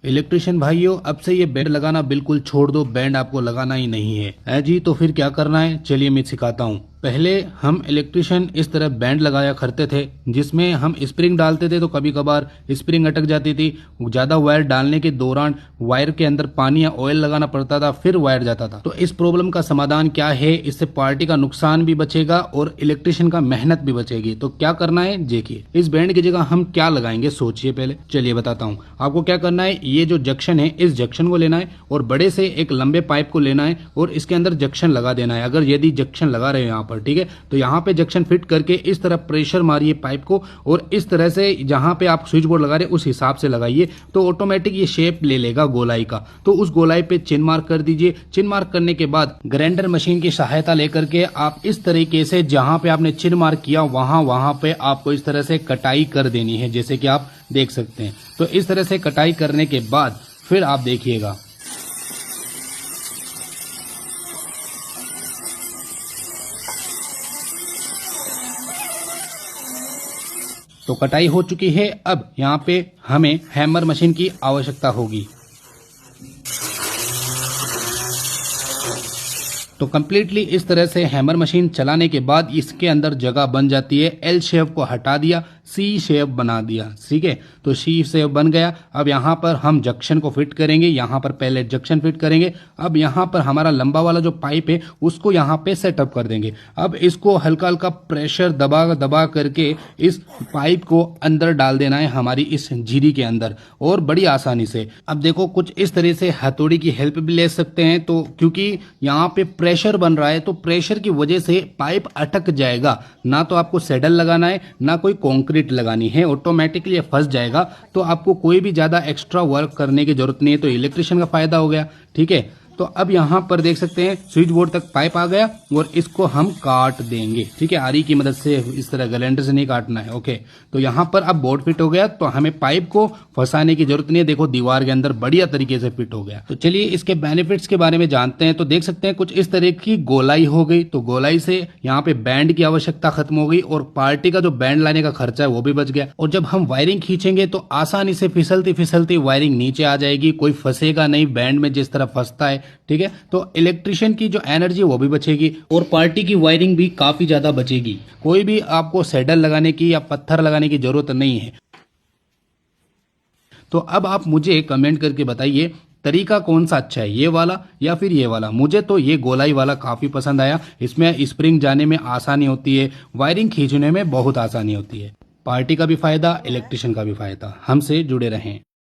Electrician भाइयों, अब से ये बैंड लगाना बिल्कुल छोड़ दो, बैंड आपको लगाना ही नहीं है जी। तो फिर क्या करना है, चलिए मैं सिखाता हूँ। पहले हम इलेक्ट्रिशियन इस तरह बैंड लगाया करते थे, जिसमें हम स्प्रिंग डालते थे तो कभी कभार स्प्रिंग अटक जाती थी। ज्यादा वायर डालने के दौरान वायर के अंदर पानी या ऑयल लगाना पड़ता था, फिर वायर जाता था। तो इस प्रॉब्लम का समाधान क्या है, इससे पार्टी का नुकसान भी बचेगा और इलेक्ट्रिशियन का मेहनत भी बचेगी। तो क्या करना है देखिए, इस बैंड की जगह हम क्या लगाएंगे सोचिए पहले। चलिए बताता हूँ आपको क्या करना है। ये जो जंक्शन है, इस जंक्शन को लेना है और बड़े से एक लंबे पाइप को लेना है और इसके अंदर जंक्शन लगा देना है। अगर यदि जंक्शन लगा रहे हो यहाँ पर, ठीक है, तो यहाँ पे जंक्शन फिट करके इस तरह प्रेशर मारिए पाइप को और इस तरह से जहां पे आप स्विच बोर्ड लगा रहे उस हिसाब से लगाइए, तो ऑटोमेटिक ये शेप ले लेगा गोलाई का। तो उस गोलाई पे चिन्ह मार्क कर दीजिए। चिन्ह मार्क करने के बाद ग्राइंडर मशीन की सहायता लेकर के आप इस तरीके से जहां पे आपने चिन्ह मार्क किया वहां पे आपको इस तरह से कटाई कर देनी है, जैसे कि आप देख सकते हैं। तो इस तरह से कटाई करने के बाद फिर आप देखिएगा, तो कटाई हो चुकी है। अब यहाँ पे हमें हैमर मशीन की आवश्यकता होगी। तो कंप्लीटली इस तरह से हैमर मशीन चलाने के बाद इसके अंदर जगह बन जाती है। एल शेप को हटा दिया, सी शेप बना दिया, ठीक है। तो सी शेप बन गया। अब यहाँ पर हम जंक्शन को फिट करेंगे। यहाँ पर पहले जंक्शन फिट करेंगे। अब यहाँ पर हमारा लंबा वाला जो पाइप है उसको यहाँ पे सेटअप कर देंगे। अब इसको हल्का हल्का प्रेशर दबा दबा करके इस पाइप को अंदर डाल देना है हमारी इस झिरी के अंदर, और बड़ी आसानी से। अब देखो कुछ इस तरह से हथौड़ी की हेल्प भी ले सकते हैं, तो क्योंकि यहाँ पे प्रेशर बन रहा है तो प्रेशर की वजह से पाइप अटक जाएगा। ना तो आपको सैडल लगाना है ना कोई कंक्रीट लगानी है, ऑटोमेटिकली ये फंस जाएगा। तो आपको कोई भी ज्यादा एक्स्ट्रा वर्क करने की जरूरत नहीं है। तो इलेक्ट्रिशियन का फायदा हो गया, ठीक है। तो अब यहाँ पर देख सकते हैं स्विच बोर्ड तक पाइप आ गया और इसको हम काट देंगे, ठीक है। आरी की मदद से, इस तरह ग्राइंडर से नहीं काटना है, ओके। तो यहाँ पर अब बोर्ड फिट हो गया, तो हमें पाइप को फंसाने की जरूरत नहीं है। देखो दीवार के अंदर बढ़िया तरीके से फिट हो गया। तो चलिए इसके बेनिफिट्स के बारे में जानते हैं। तो देख सकते हैं कुछ इस तरह की गोलाई हो गई। तो गोलाई से यहाँ पे बैंड की आवश्यकता खत्म हो गई और पार्टी का जो बैंड लाने का खर्चा है वो भी बच गया। और जब हम वायरिंग खींचेंगे तो आसानी से फिसलती फिसलती वायरिंग नीचे आ जाएगी, कोई फंसेगा नहीं बैंड में जिस तरह फंसता है, ठीक है। तो इलेक्ट्रिशियन की जो एनर्जी वो भी बचेगी और पार्टी की वायरिंग भी काफी ज्यादा बचेगी। कोई भी आपको सैडल लगाने की या पत्थर लगाने की जरूरत नहीं है। तो अब आप मुझे कमेंट करके बताइए तरीका कौन सा अच्छा है, ये वाला या फिर ये वाला। मुझे तो ये गोलाई वाला काफी पसंद आया। इसमें स्प्रिंग जाने में आसानी होती है, वायरिंग खींचने में बहुत आसानी होती है। पार्टी का भी फायदा, इलेक्ट्रिशियन का भी फायदा। हमसे जुड़े रहें।